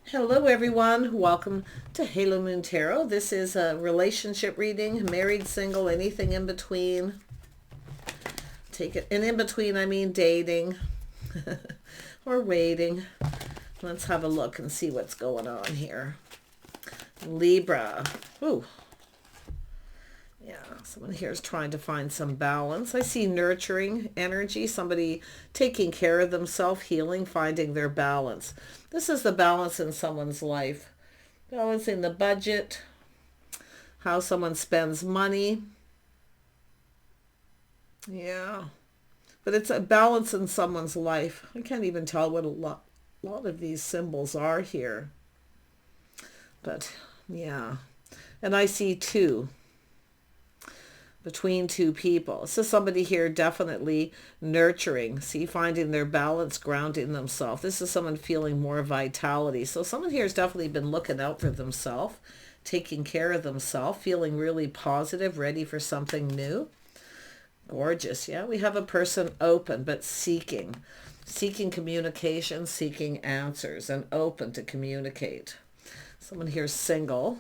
Hello everyone, welcome to Halo Moon Tarot. This is a relationship reading, married, single, anything in between. Take it, and in between I mean dating or waiting. Let's have a look and see what's going on here. Libra. Ooh. Yeah, someone here is trying to find some balance. I see nurturing energy, somebody taking care of themselves, healing, finding their balance. This is the balance in someone's life. Balancing the budget, how someone spends money. Yeah, but it's a balance in someone's life. I can't even tell what a lot of these symbols are here. But yeah, and I see two. Between two people. So somebody here definitely nurturing, see, finding their balance, grounding themselves. This is someone feeling more vitality. So someone here has definitely been looking out for themselves, taking care of themselves, feeling really positive, ready for something new. Gorgeous. Yeah, we have a person open but seeking communication, seeking answers, and open to communicate. Someone here single.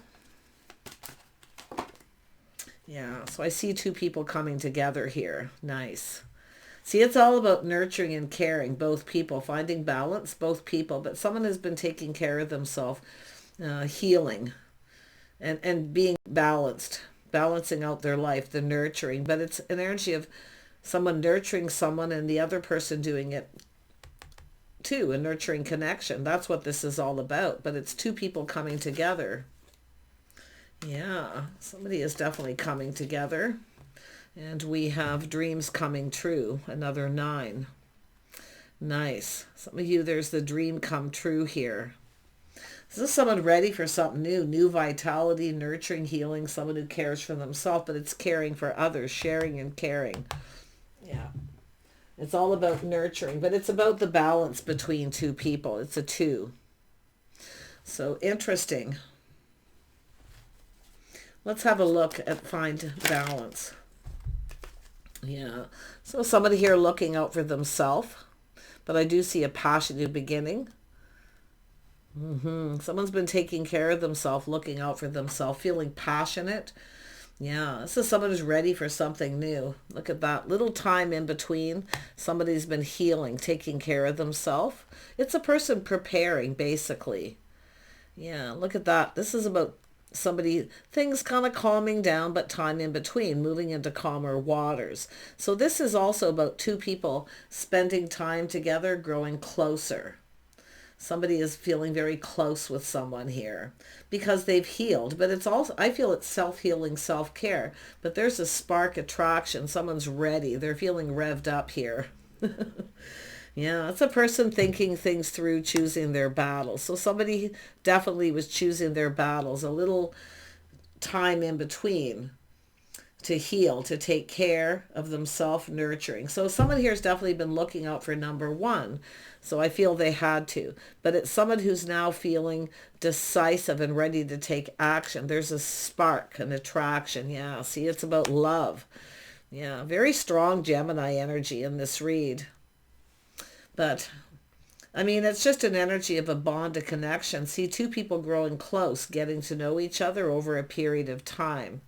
Yeah, so I see two people coming together here. Nice. See, it's all about nurturing and caring, both people, finding balance, both people, but someone has been taking care of themselves, healing, and being balanced, balancing out their life, the nurturing, but it's an energy of someone nurturing someone and the other person doing it too, a nurturing connection. That's what this is all about, but it's two people coming together. Yeah, somebody is definitely coming together. And we have dreams coming true, another 9. Nice. Some of you, there's the dream come true here. This is someone ready for something new vitality, nurturing, healing, someone who cares for themselves, but it's caring for others, sharing and caring. Yeah. It's all about nurturing, but it's about the balance between two people. It's a 2. So interesting. Let's have a look at find balance. Yeah. So somebody here looking out for themselves, but I do see a passionate beginning. Someone's been taking care of themselves, looking out for themselves, feeling passionate. Yeah, this is someone who's ready for something new. Look at that little time in between. Somebody's been healing, taking care of themselves. It's a person preparing, basically. Yeah, look at that. This is about somebody, things kind of calming down, but time in between, moving into calmer waters. So this is also about two people spending time together, growing closer. Somebody is feeling very close with someone here because they've healed, but it's also, I feel it's self-healing, self-care, but there's a spark attraction. Someone's ready. They're feeling revved up here. Yeah, it's a person thinking things through, choosing their battles. So somebody definitely was choosing their battles, a little time in between to heal, to take care of themselves, nurturing. So someone here has definitely been looking out for number 1. So I feel they had to. But it's someone who's now feeling decisive and ready to take action. There's a spark, an attraction. Yeah, see, it's about love. Yeah, very strong Gemini energy in this read. But, I mean, it's just an energy of a bond, a connection. See, two people growing close, getting to know each other over a period of time.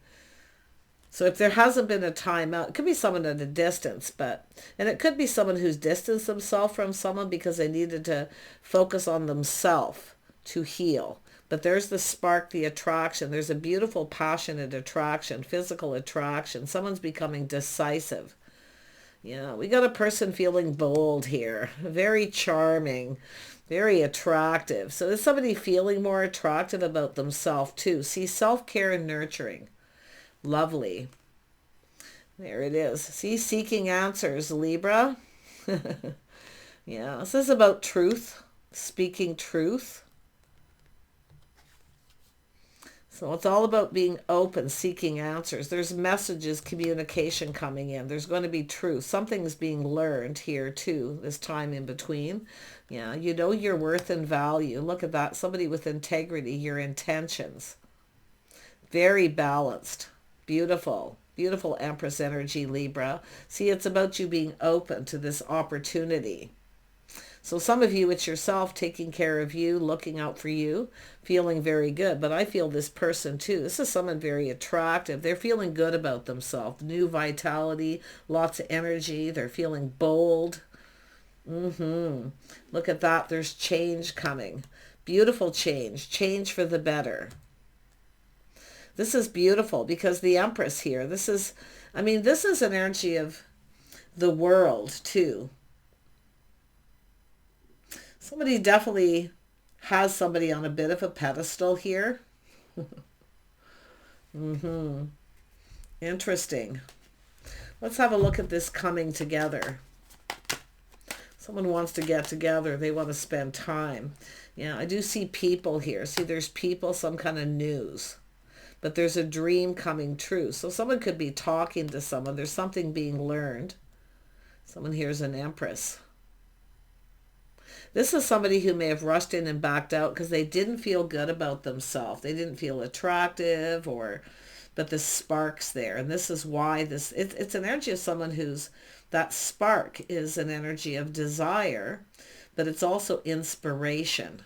So if there hasn't been a time out, it could be someone at a distance, and it could be someone who's distanced themselves from someone because they needed to focus on themselves to heal. But there's the spark, the attraction. There's a beautiful, passionate attraction, physical attraction. Someone's becoming decisive. Yeah, we got a person feeling bold here, very charming, very attractive. So is somebody feeling more attractive about themselves too? See, self-care and nurturing. Lovely. There it is. See, seeking answers, Libra. Yeah, this is about truth, speaking truth. So it's all about being open, seeking answers. There's messages, communication coming in. There's going to be truth. Something's being learned here too, this time in between. Yeah, you know your worth and value. Look at that. Somebody with integrity, your intentions. Very balanced. Beautiful. Beautiful Empress energy, Libra. See, it's about you being open to this opportunity. So some of you, it's yourself taking care of you, looking out for you, feeling very good. But I feel this person too. This is someone very attractive. They're feeling good about themselves. New vitality, lots of energy. They're feeling bold. Look at that. There's change coming. Beautiful change. Change for the better. This is beautiful because the Empress here, this is an energy of the world too. Somebody definitely has somebody on a bit of a pedestal here. Interesting. Let's have a look at this coming together. Someone wants to get together. They want to spend time. Yeah, I do see people here. See, there's people, some kind of news. But there's a dream coming true. So someone could be talking to someone. There's something being learned. Someone here is an Empress. This is somebody who may have rushed in and backed out because they didn't feel good about themselves. They didn't feel attractive, but the spark's there. And this is why it's an energy of someone who's, that spark is an energy of desire, but it's also inspiration.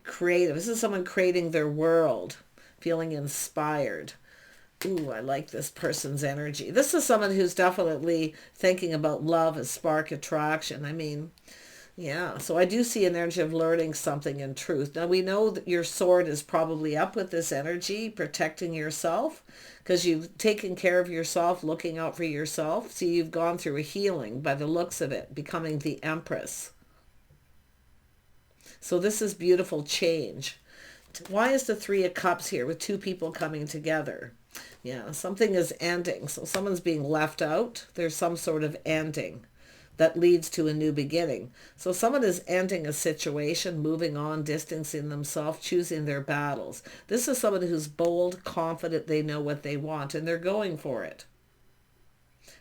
Creative. This is someone creating their world, feeling inspired. Ooh, I like this person's energy. This is someone who's definitely thinking about love as spark attraction. I mean, yeah. So I do see an energy of learning something in truth. Now we know that your sword is probably up with this energy, protecting yourself, because you've taken care of yourself, looking out for yourself. See, you've gone through a healing by the looks of it, becoming the Empress. So this is beautiful change. Why is the Three of Cups here with two people coming together? Yeah, something is ending. So someone's being left out. There's some sort of ending that leads to a new beginning. So someone is ending a situation, moving on, distancing themselves, choosing their battles. This is someone who's bold, confident, they know what they want, and they're going for it.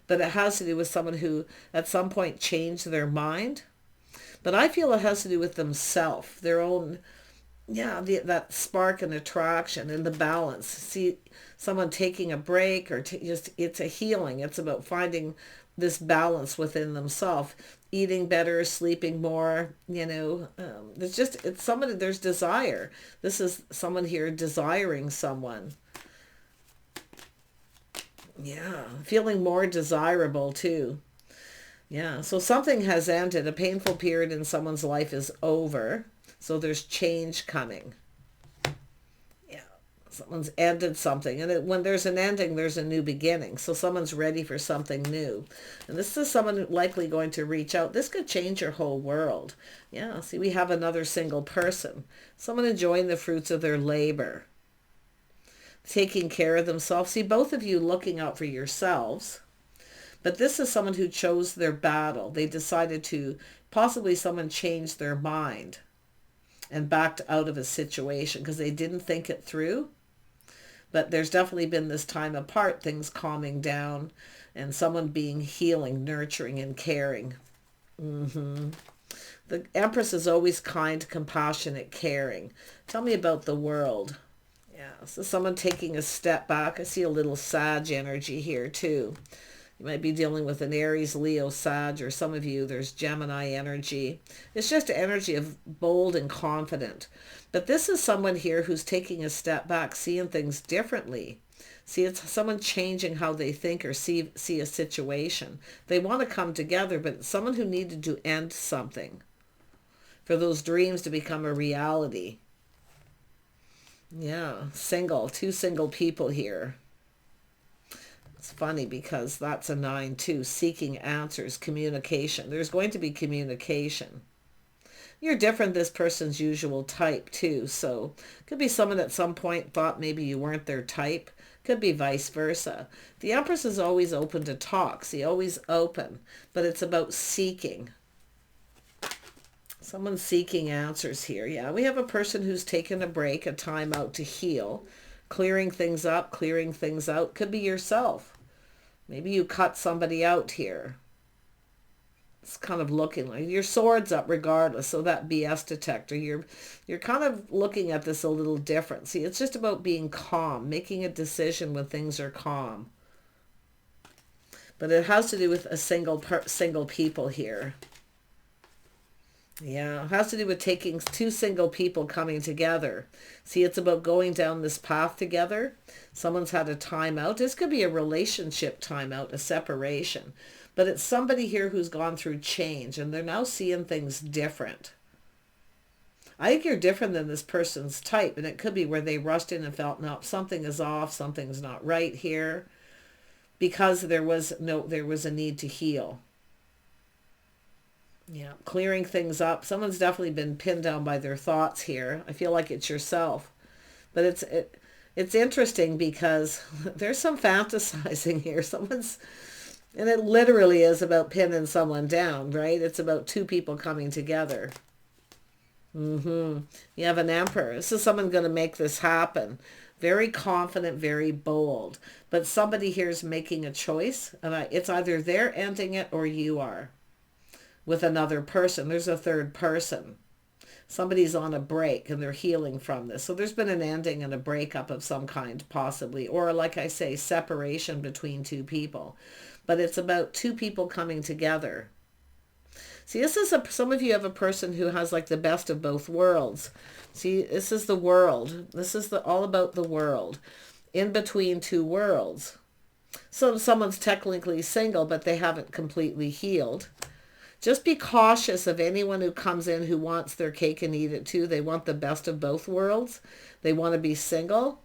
But it has to do with someone who at some point changed their mind. But I feel it has to do with themselves, their own, that spark and attraction and the balance. See, someone taking a break or it's a healing. It's about finding this balance within themselves, eating better, sleeping more, it's somebody, there's desire. This is someone here desiring someone. Yeah, feeling more desirable too. Yeah, so something has ended. A painful period in someone's life is over. So there's change coming. Yeah, someone's ended something. And when there's an ending, there's a new beginning. So someone's ready for something new. And this is someone likely going to reach out. This could change your whole world. Yeah, see, we have another single person. Someone enjoying the fruits of their labor. Taking care of themselves. See, both of you looking out for yourselves. But this is someone who chose their battle. They decided to, possibly someone changed their mind and backed out of a situation because they didn't think it through. But there's definitely been this time apart, things calming down, and someone being healing, nurturing, and caring. The Empress is always kind, compassionate, caring. Tell me about the world. Yeah, so someone taking a step back. I see a little Sag energy here too. You might be dealing with an Aries, Leo, Sag, or some of you, there's Gemini energy. It's just energy of bold and confident. But this is someone here who's taking a step back, seeing things differently. See, it's someone changing how they think or see a situation. They want to come together, but it's someone who needed to end something for those dreams to become a reality. Yeah, two single people here. It's funny because that's a 9 too. Seeking answers, communication. There's going to be communication. You're different this person's usual type too. So could be someone at some point thought maybe you weren't their type. Could be vice versa. The Empress is always open to talk. See, always open. But it's about seeking. Someone's seeking answers here. Yeah, we have a person who's taken a break, a time out to heal. Clearing things up, clearing things out. Could be yourself. Maybe you cut somebody out here. It's kind of looking like your sword's up regardless. So that BS detector, you're kind of looking at this a little different. See, it's just about being calm, making a decision when things are calm. But it has to do with a single people here. Yeah, it has to do with taking two single people coming together. See, it's about going down this path together. Someone's had a timeout. This could be a relationship timeout, a separation. But it's somebody here who's gone through change and they're now seeing things different. I think you're different than this person's type, and it could be where they rushed in and felt, no, something is off, something's not right here, because there was a need to heal. Yeah, clearing things up. Someone's definitely been pinned down by their thoughts here. I feel like it's yourself. But it's interesting because there's some fantasizing here. And it literally is about pinning someone down, right? It's about two people coming together. You have an Emperor. This is someone going to make this happen. Very confident, very bold. But somebody here is making a choice, and it's either they're ending it or you are. With another person. There's a third person. Somebody's on a break and they're healing from this. So there's been an ending and a breakup of some kind, possibly. Or, like I say, separation between two people. But it's about two people coming together. See, this is some of you have a person who has like the best of both worlds. See, this is the world. This is all about the world. In between two worlds. So someone's technically single, but they haven't completely healed. Just be cautious of anyone who comes in who wants their cake and eat it too. They want the best of both worlds. They want to be single.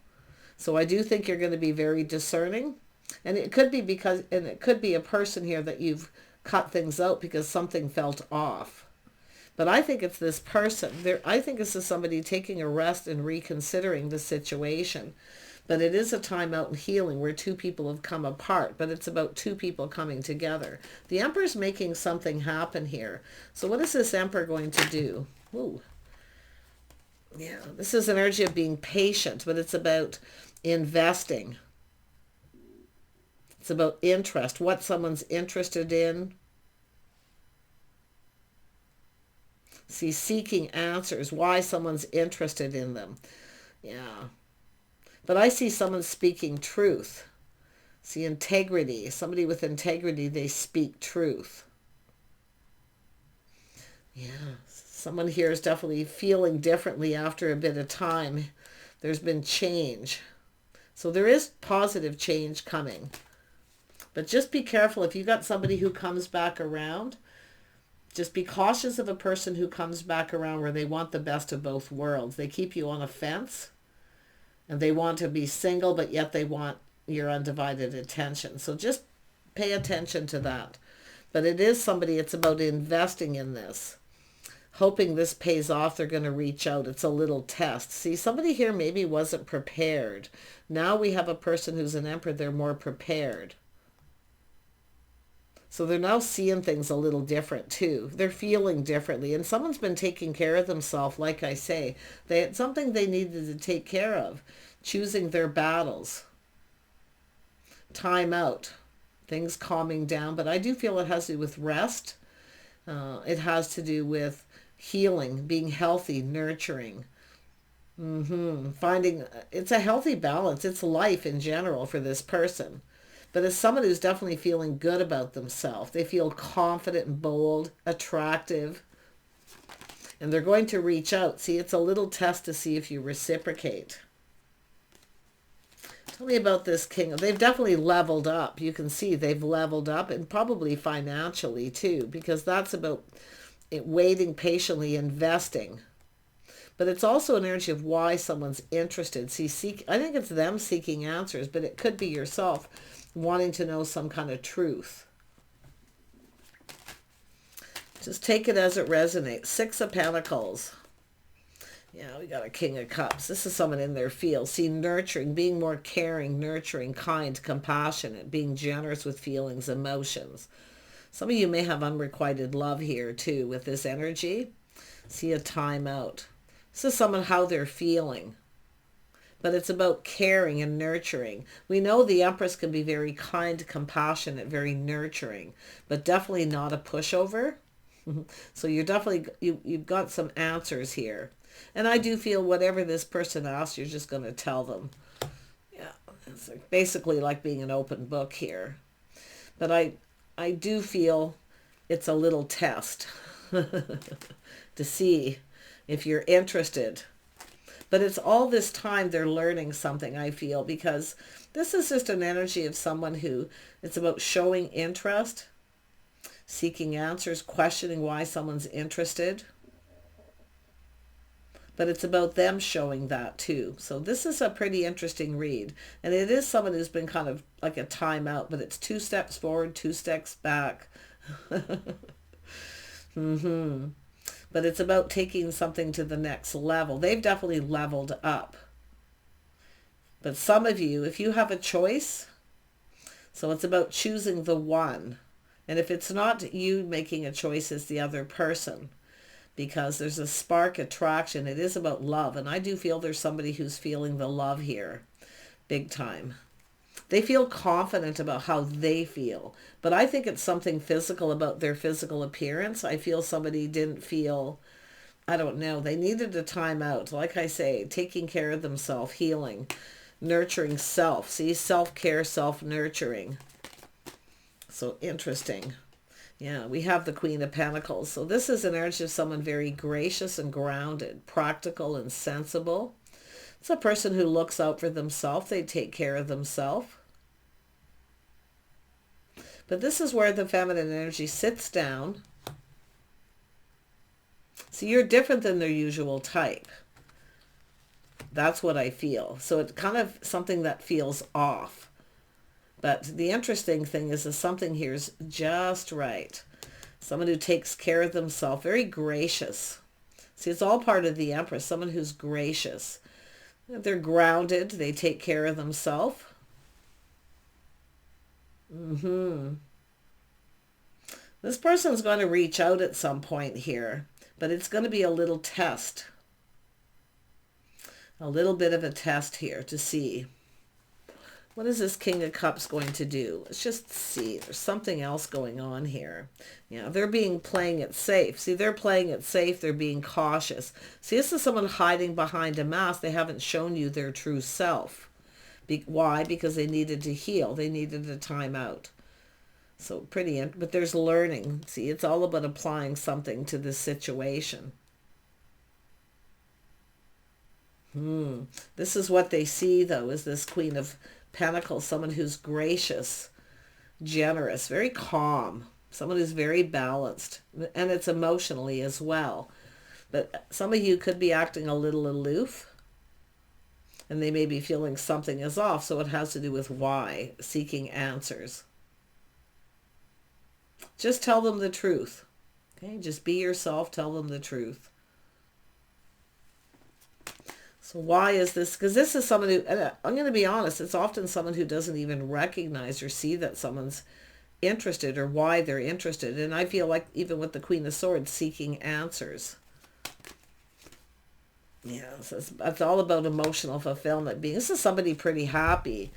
So I do think you're going to be very discerning. And it could be it could be a person here that you've cut things out because something felt off. But I think it's this person. I think this is somebody taking a rest and reconsidering the situation. But it is a time out and healing where two people have come apart, but it's about two people coming together. The Emperor's making something happen here. So what is this Emperor going to do? Ooh. Yeah, this is an energy of being patient, but it's about investing. It's about interest, what someone's interested in. See, seeking answers, why someone's interested in them. Yeah. But I see someone speaking truth. See, integrity. Somebody with integrity, they speak truth. Yeah. Someone here is definitely feeling differently after a bit of time. There's been change. So there is positive change coming. But just be careful. If you got somebody who comes back around, just be cautious of a person who comes back around where they want the best of both worlds. They keep you on a fence. And they want to be single, but yet they want your undivided attention. So just pay attention to that. But it is somebody, it's about investing in this. Hoping this pays off, they're going to reach out. It's a little test. See, somebody here maybe wasn't prepared. Now we have a person who's an Emperor, they're more prepared. So they're now seeing things a little different too. They're feeling differently. And someone's been taking care of themselves, like I say. They had something they needed to take care of. Choosing their battles. Time out. Things calming down. But I do feel it has to do with rest. It has to do with healing, being healthy, nurturing. Finding, it's a healthy balance. It's life in general for this person. But as someone who's definitely feeling good about themselves, they feel confident and bold, attractive, and they're going to reach out. See, it's a little test to see if you reciprocate. Tell me about this King. They've definitely leveled up. You can see they've leveled up, and probably financially too, because that's about waiting patiently, investing. But it's also an energy of why someone's interested. See, I think it's them seeking answers, but it could be yourself wanting to know some kind of truth. Just take it as it resonates. Six of Pentacles. Yeah, we got a King of Cups. This is someone in their field. See, nurturing, being more caring, nurturing, kind, compassionate, being generous with feelings, emotions. Some of you may have unrequited love here too with this energy. See, a time out. This is someone how they're feeling. But it's about caring and nurturing. We know the Empress can be very kind, compassionate, very nurturing, but definitely not a pushover. So you're definitely, you've got some answers here. And I do feel whatever this person asks, you're just going to tell them. Yeah, it's basically like being an open book here. But I do feel it's a little test. to see if you're interested. But it's all this time they're learning something, I feel, because this is just an energy of someone who, it's about showing interest, seeking answers, questioning why someone's interested. But it's about them showing that too. So this is a pretty interesting read. And it is someone who's been kind of like a timeout, but it's 2 steps forward, 2 steps back. But it's about taking something to the next level. They've definitely leveled up. But some of you, if you have a choice, so it's about choosing the one. And if it's not you making a choice, it's the other person. Because there's a spark attraction. It is about love. And I do feel there's somebody who's feeling the love here. Big time. They feel confident about how they feel. But I think it's something physical about their physical appearance. I feel somebody didn't feel, I don't know, they needed a time out. Like I say, taking care of themselves, healing, nurturing self. See, self-care, self-nurturing. So interesting. Yeah, we have the Queen of Pentacles. So this is an energy of someone very gracious and grounded, practical and sensible. It's a person who looks out for themselves. They take care of themselves. But this is where the feminine energy sits down. So you're different than their usual type. That's what I feel. So it's kind of something that feels off. But the interesting thing is that something here is just right. Someone who takes care of themselves, very gracious. See, it's all part of the Empress, someone who's gracious. They're grounded. They take care of themselves. This person's going to reach out at some point here, but it's going to be a little test. A little bit of a test here to see. What is this King of Cups going to do? Let's just see. There's something else going on here. Yeah, they're playing it safe. See, they're playing it safe. They're being cautious. See, this is someone hiding behind a mask. They haven't shown you their true self. Why? Because they needed to heal. They needed a time out. So pretty, but there's learning. See, it's all about applying something to this situation. This is what they see, though, is this Queen of Pentacles, someone who's gracious, generous, very calm, someone who's very balanced, and it's emotionally as well. But some of you could be acting a little aloof, and they may be feeling something is off, so it has to do with why, seeking answers. Just tell them the truth. Okay, just be yourself, tell them the truth. So why is this? Because this is someone who, and I'm going to be honest, it's often someone who doesn't even recognize or see that someone's interested or why they're interested. And I feel like even with the Queen of Swords, seeking answers. Yeah, so it's all about emotional fulfillment. This is somebody pretty happy.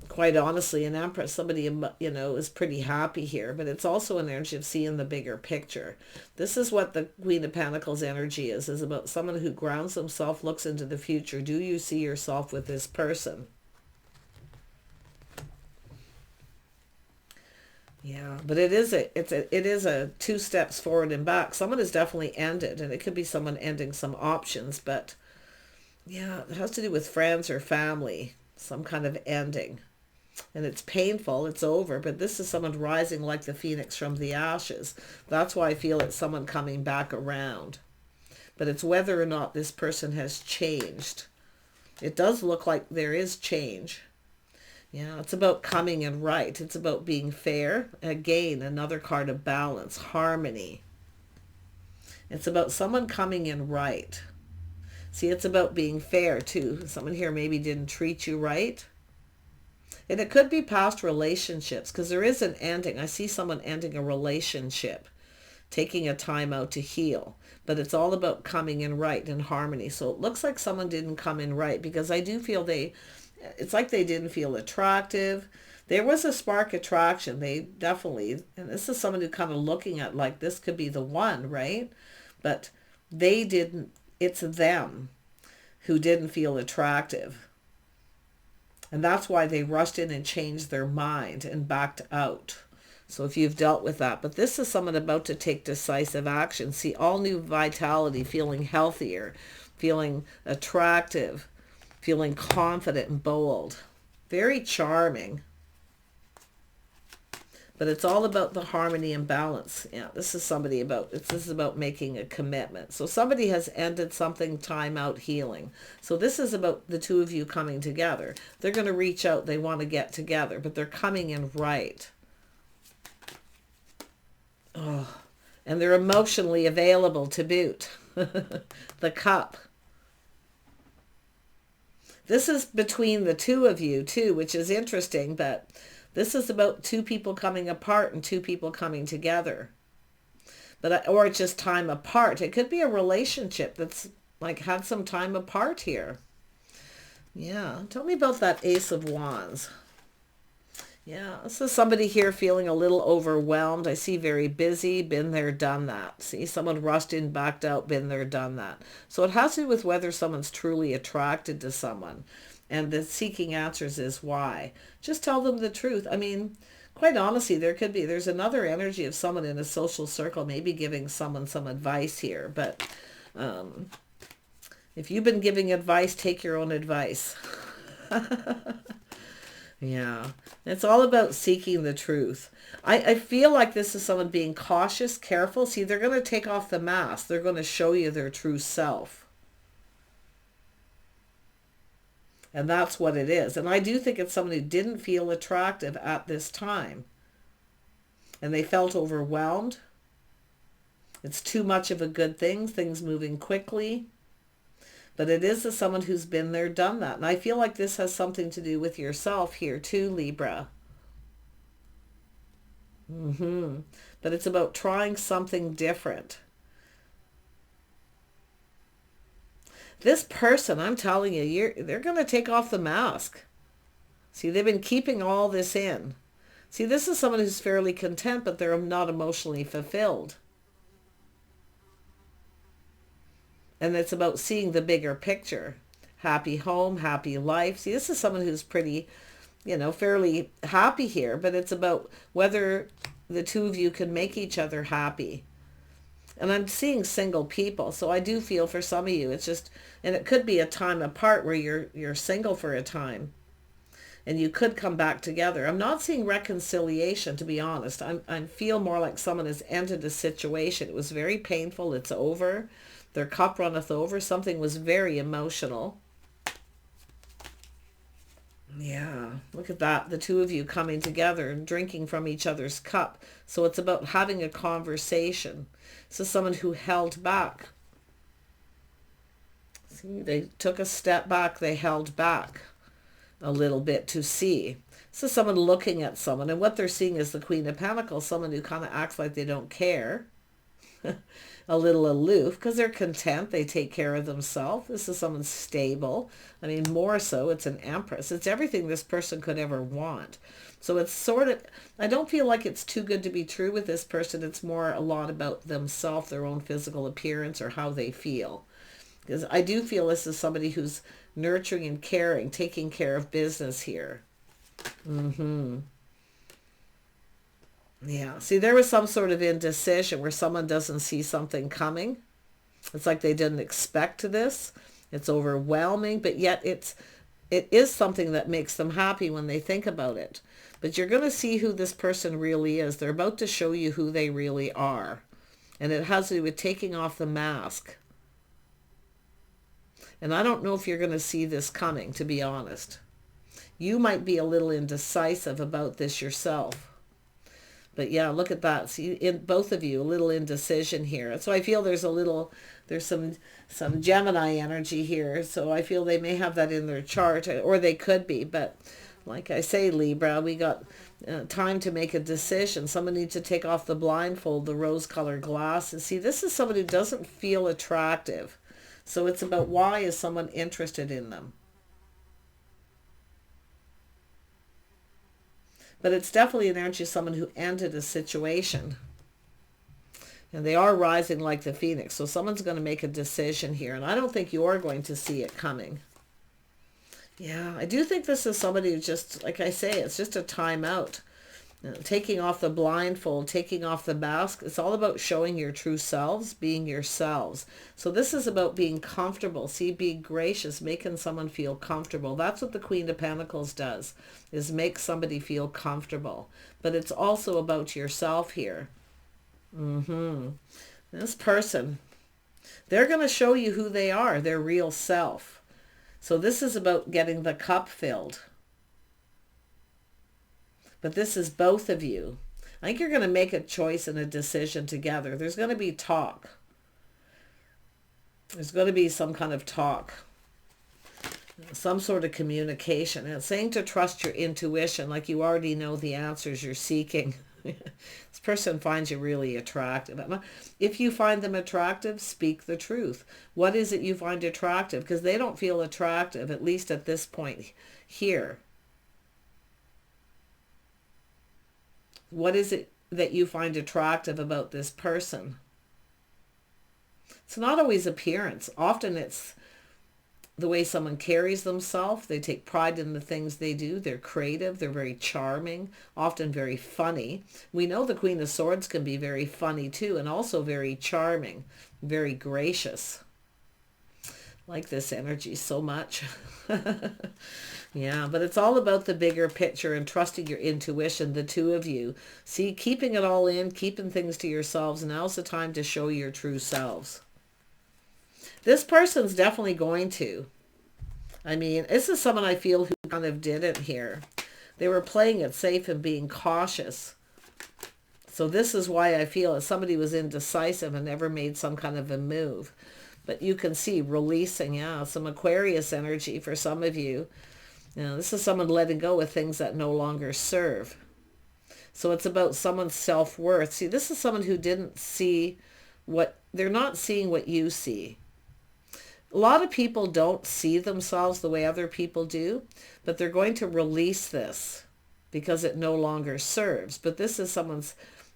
Quite honestly, an Empress, somebody, is pretty happy here, but it's also an energy of seeing the bigger picture. This is what the Queen of Pentacles energy is about someone who grounds themselves, looks into the future. Do you see yourself with this person? Yeah, but it is a 2 steps forward and back. Someone has definitely ended, and it could be someone ending some options, but yeah, it has to do with friends or family. Some kind of ending. And it's painful, it's over, but this is someone rising like the phoenix from the ashes. That's why I feel it's someone coming back around. But it's whether or not this person has changed. It does look like there is change. Yeah, it's about coming in right. It's about being fair. Again, another card of balance, harmony. It's about someone coming in right. See, it's about being fair, too. Someone here maybe didn't treat you right. And it could be past relationships, because there is an ending. I see someone ending a relationship, taking a time out to heal. But it's all about coming in right and harmony. So it looks like someone didn't come in right, because I do feel it's like they didn't feel attractive. There was a spark attraction. They definitely, and this is someone who kind of looking at like this could be the one, right? But they didn't. It's them who didn't feel attractive. And that's why they rushed in and changed their mind and backed out. So if you've dealt with that, but this is someone about to take decisive action. See, all new vitality, feeling healthier, feeling attractive, feeling confident and bold. Very charming. But it's all about the harmony and balance. Yeah, this is somebody this is about making a commitment. So somebody has ended something, time out, healing. So this is about the two of you coming together. They're going to reach out. They want to get together, but they're coming in right. Oh, and they're emotionally available to boot. The Cup. This is between the two of you too, which is interesting, but this is about two people coming apart and two people coming together. But or it's just time apart. It could be a relationship that's like had some time apart here. Yeah, tell me about that Ace of Wands. Yeah, this is somebody here feeling a little overwhelmed. I see very busy, been there, done that. See, someone rushed in, backed out, been there, done that. So it has to do with whether someone's truly attracted to someone. And the seeking answers is why. Just tell them the truth. I mean, quite honestly, there's another energy of someone in a social circle, maybe giving someone some advice here. But if you've been giving advice, take your own advice. Yeah, it's all about seeking the truth. I feel like this is someone being cautious, careful. See, they're going to take off the mask. They're going to show you their true self. And that's what it is. And I do think it's someone who didn't feel attractive at this time. And they felt overwhelmed. It's too much of a good thing. Things moving quickly. But it is someone who's been there, done that. And I feel like this has something to do with yourself here too, Libra. But it's about trying something different. This person, I'm telling you, they're going to take off the mask. See, they've been keeping all this in. See, this is someone who's fairly content, but they're not emotionally fulfilled. And it's about seeing the bigger picture. Happy home, happy life. See, this is someone who's pretty, fairly happy here, but it's about whether the two of you can make each other happy. And I'm seeing single people, so I do feel for some of you, it's just, and it could be a time apart where you're single for a time, and you could come back together. I'm not seeing reconciliation, to be honest. I feel more like someone has ended a situation. It was very painful. It's over. Their cup runneth over. Something was very emotional. Yeah, look at that. The two of you coming together and drinking from each other's cup. So it's about having a conversation. So someone who held back. See, they took a step back. They held back a little bit to see. So someone looking at someone, and what they're seeing is the Queen of Pentacles, someone who kind of acts like they don't care. A little aloof because they're content. They take care of themselves. This is someone stable. I mean, more so, it's an Empress. It's everything this person could ever want. So it's sort of, I don't feel like it's too good to be true with this person. It's more a lot about themselves, their own physical appearance, or how they feel. Because I do feel this is somebody who's nurturing and caring, taking care of business here. Yeah, see, there was some sort of indecision where someone doesn't see something coming. It's like they didn't expect this. It's overwhelming, but yet it is something that makes them happy when they think about it. But you're going to see who this person really is. They're about to show you who they really are. And it has to do with taking off the mask. And I don't know if you're going to see this coming, to be honest. You might be a little indecisive about this yourself. But yeah, look at that. See, in both of you, a little indecision here. So I feel there's some Gemini energy here. So I feel they may have that in their chart, or they could be. But like I say, Libra, we got time to make a decision. Someone needs to take off the blindfold, the rose-colored glasses. See, this is someone who doesn't feel attractive. So it's about why is someone interested in them. But it's definitely an energy of someone who ended a situation. And they are rising like the phoenix. So someone's going to make a decision here. And I don't think you're going to see it coming. Yeah, I do think this is somebody who just, like I say, it's just a timeout. Taking off the blindfold, taking off the mask. It's all about showing your true selves, being yourselves. So this is about being comfortable. See, being gracious, making someone feel comfortable. That's what the Queen of Pentacles does, is make somebody feel comfortable. But it's also about yourself here. This person, they're going to show you who they are, their real self. So this is about getting the cup filled. But this is both of you. I think you're going to make a choice and a decision together. There's going to be talk. There's going to be some kind of talk. Some sort of communication. And it's saying to trust your intuition, like you already know the answers you're seeking. This person finds you really attractive. If you find them attractive, speak the truth. What is it you find attractive? Because they don't feel attractive, at least at this point here. What is it that you find attractive about this person? It's not always appearance. Often it's the way someone carries themselves. They take pride in the things they do. They're creative. They're very charming, often very funny. We know the Queen of Swords can be very funny too, and also very charming, very gracious. I like this energy so much. Yeah, but it's all about the bigger picture and trusting your intuition, the two of you. See, keeping it all in, keeping things to yourselves. Now's the time to show your true selves. This person's definitely going to. I mean, this is someone I feel who kind of did it here. They were playing it safe and being cautious. So this is why I feel as somebody was indecisive and never made some kind of a move. But you can see releasing, yeah, some Aquarius energy for some of you. You know, this is someone letting go of things that no longer serve. So it's about someone's self-worth. See, this is someone who didn't see what, they're not seeing what you see. A lot of people don't see themselves the way other people do, but they're going to release this because it no longer serves. But this is someone's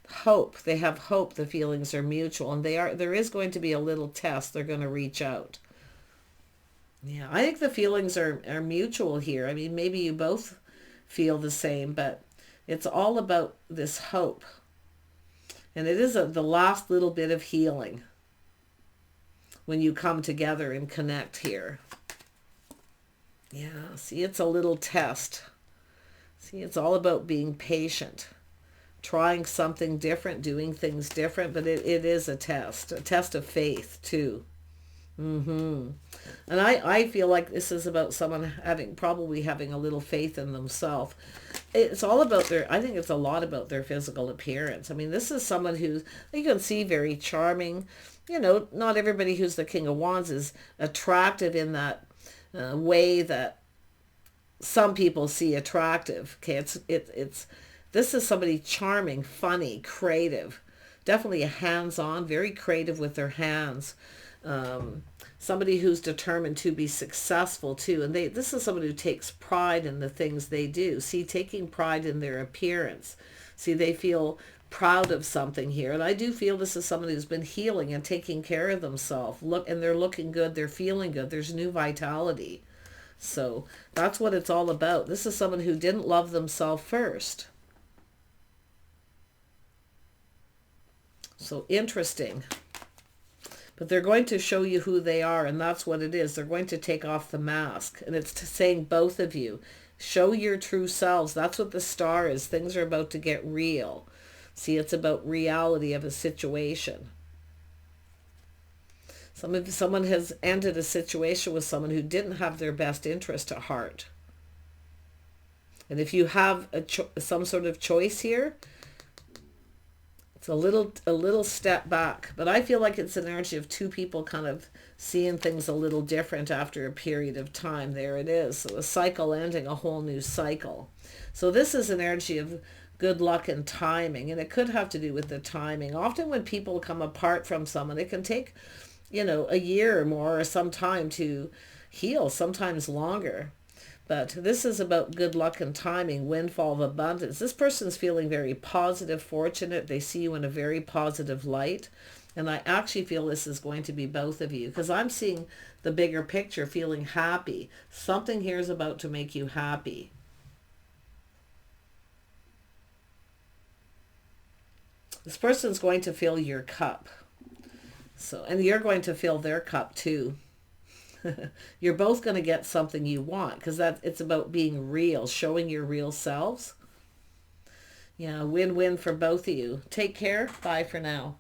hope. They have hope. The feelings are mutual, and there is going to be a little test. They're going to reach out. Yeah, I think the feelings are mutual here. I mean, maybe you both feel the same, but it's all about this hope. And it is the last little bit of healing when you come together and connect here. Yeah, see, it's a little test. See, it's all about being patient, trying something different, doing things different, but it is a test of faith too. And I feel like this is about someone probably having a little faith in themselves. It's all about I think it's a lot about their physical appearance. I mean, this is someone who's, you can see, very charming. You know, not everybody who's the King of Wands is attractive in that way that some people see attractive. Okay, this is somebody charming, funny, creative, definitely hands-on, very creative with their hands. Somebody who's determined to be successful too. And this is somebody who takes pride in the things they do. See, taking pride in their appearance. See, they feel proud of something here. And I do feel this is somebody who's been healing and taking care of themselves. And they're looking good. They're feeling good. There's new vitality. So that's what it's all about. This is someone who didn't love themselves first. So interesting. But they're going to show you who they are, and that's what it is. They're going to take off the mask, and it's saying both of you, show your true selves. That's what the star is. Things are about to get real. See, it's about reality of a situation. Someone has ended a situation with someone who didn't have their best interest at heart. And if you have some sort of choice here, it's a little step back. But I feel like it's an energy of two people kind of seeing things a little different after a period of time. There it is. So a cycle ending, a whole new cycle. So this is an energy of good luck and timing. And it could have to do with the timing. Often when people come apart from someone, it can take, a year or more or some time to heal, sometimes longer. But this is about good luck and timing, windfall of abundance. This person's feeling very positive, fortunate. They see you in a very positive light. And I actually feel this is going to be both of you, because I'm seeing the bigger picture, feeling happy. Something here is about to make you happy. This person's going to fill your cup. So, and you're going to fill their cup too. You're both going to get something you want, because it's about being real, showing your real selves. Yeah, win-win for both of you. Take care. Bye for now.